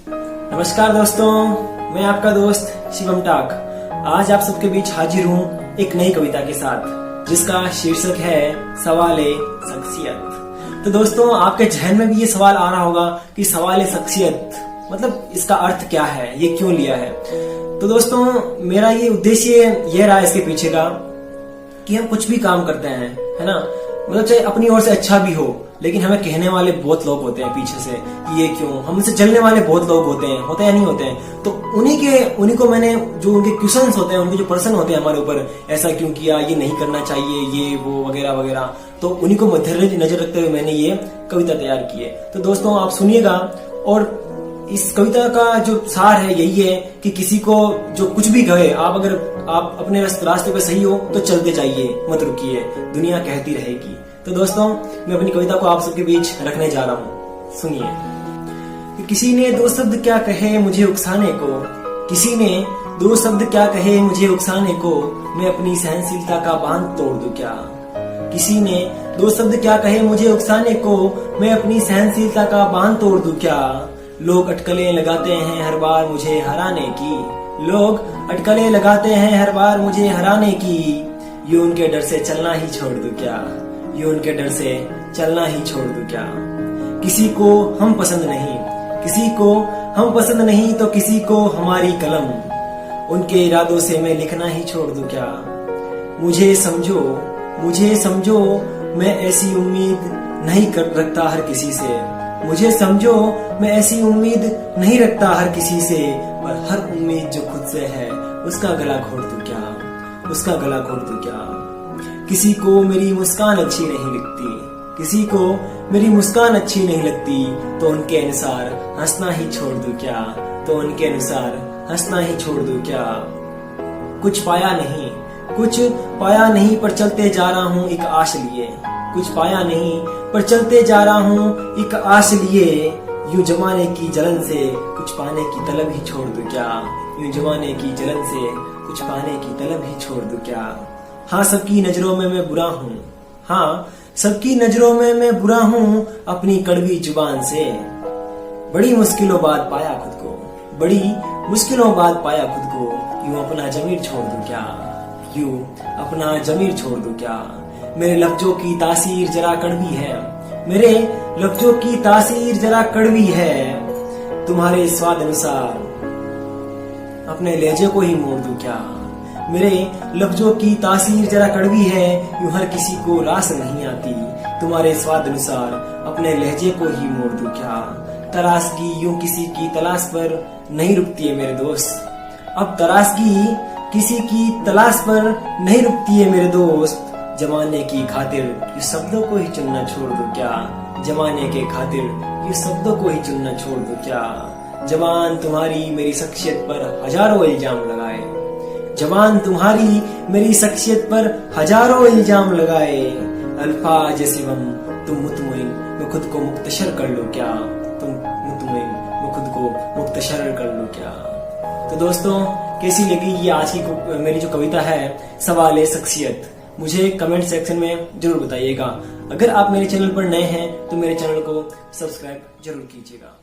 नमस्कार दोस्तों, मैं आपका दोस्त शिवम टाक आज आप सबके बीच हाजिर हूँ एक नई कविता के साथ जिसका शीर्षक है सवाले शख्सियत। तो दोस्तों, आपके जहन में भी ये सवाल आ रहा होगा कि सवाले शख्सियत मतलब इसका अर्थ क्या है, ये क्यों लिया है। तो दोस्तों, मेरा ये उद्देश्य ये रहा इसके पीछे का कि हम कुछ भी काम करते हैं, है ना, मतलब चाहे अपनी ओर से अच्छा भी हो, लेकिन हमें कहने वाले बहुत लोग होते हैं पीछे से कि ये क्यों, हमसे जलने वाले बहुत लोग होते हैं या नहीं होते हैं। तो उन्हीं को मैंने जो उनके क्वेश्चंस होते हैं, उनके जो प्रश्न होते हैं हमारे ऊपर, ऐसा क्यों किया, ये नहीं करना चाहिए, ये वो वगैरह वगैरह, तो उन्हीं को मद्देनजर रखते हुए मैंने ये कविता तैयार की है। तो दोस्तों, आप सुनिएगा। और इस कविता का जो सार है यही है कि किसी को जो कुछ भी कहे, अगर आप अपने रास्ते पे सही हो तो चलते जाइए, मत रुकिए, दुनिया कहती रहेगी। तो दोस्तों, मैं अपनी कविता को आप सबके बीच रखने जा रहा हूँ, सुनिए। कि किसी ने दो शब्द क्या कहे मुझे उकसाने को, किसी ने दो शब्द क्या कहे मुझे उकसाने को, मैं अपनी सहनशीलता का बांध तोड़ दूं क्या। किसी ने दो शब्द क्या कहे मुझे उकसाने को, मैं अपनी सहनशीलता का बांध तोड़ दूं क्या। लोग अटकलें लगाते हैं हर बार मुझे हराने की, लोग अटकलें लगाते हैं हर बार मुझे हराने की, यूं उनके डर से चलना ही छोड़ दूं क्या, यूं उनके डर से चलना ही छोड़ दूं क्या। किसी को हम पसंद नहीं, किसी को हम पसंद नहीं तो किसी को हमारी कलम, उनके इरादों से मैं लिखना ही छोड़ दूं क्या। मुझे समझो, मुझे समझो, मैं ऐसी उम्मीद नहीं रखता हर किसी से, मुझे समझो, मैं ऐसी उम्मीद नहीं रखता हर किसी से, पर हर उम्मीद जो खुद से है उसका गला घोट दूं क्या, उसका गला घोट दूं क्या। किसी को मेरी मुस्कान अच्छी नहीं लगती, किसी को मेरी मुस्कान अच्छी नहीं लगती, तो उनके अनुसार हंसना ही छोड़ दूं क्या, तो उनके अनुसार हंसना ही छोड़ दूं क्या। कुछ पाया नहीं, कुछ पाया नहीं, पर चलते जा रहा हूँ एक आश लिए, कुछ पाया नहीं पर चलते जा रहा हूँ एक आश लिए, यूं जमाने की जलन से कुछ पाने की तलब ही छोड़ दूं क्या, यूं जमाने की जलन से कुछ पाने की तलब ही छोड़ दूं क्या। हाँ, सबकी नजरों में मैं बुरा हूँ, हाँ सबकी नजरों में मैं बुरा हूँ, अपनी कड़वी जुबान से बड़ी मुश्किलों बाद पाया खुद को, बड़ी मुश्किलों बाद पाया खुद को, यूं अपना जमीर छोड़ दूं क्या, यूं अपना जमीर छोड़ दूं क्या। मेरे लफ्जों की तासीर जरा कड़वी है, मेरे लफ्जों की तासीर जरा कड़वी है, तुम्हारे स्वाद अनुसार अपने लहजे को ही मोड़ दूं क्या। मेरे लफ्जों की तासीर जरा कड़वी है, यूं हर किसी को रास नहीं आती, तुम्हारे स्वाद अनुसार अपने लहजे को ही मोड़ दूं क्या। तरासगी यूं किसी की तलाश पर नहीं रुकती है मेरे दोस्त, अब तरासगी किसी की तलाश पर नहीं रुकती है मेरे दोस्त, जमाने की खातिर ये शब्दों को ही चुनना छोड़ दो क्या, जमाने के खातिर ये शब्दों को ही चुनना छोड़ दो क्या। जबान तुम्हारी मेरी शख्सियत पर हजारों इल्जाम लगाए, जबान तुम्हारी मेरी शख्सियत पर हजारों इल्जाम लगाए, अल्फाज शिवम तुम मुतमईन मैं खुद को मुख्तसर कर लो क्या, तुम मुतमईन मैं खुद को मुख्तसर कर लो क्या। तो दोस्तों, कैसी लगी ये आज की मेरी जो कविता है सवाले शख्सियत, मुझे कमेंट सेक्शन में जरूर बताइएगा। अगर आप मेरे चैनल पर नए हैं तो मेरे चैनल को सब्सक्राइब जरूर कीजिएगा।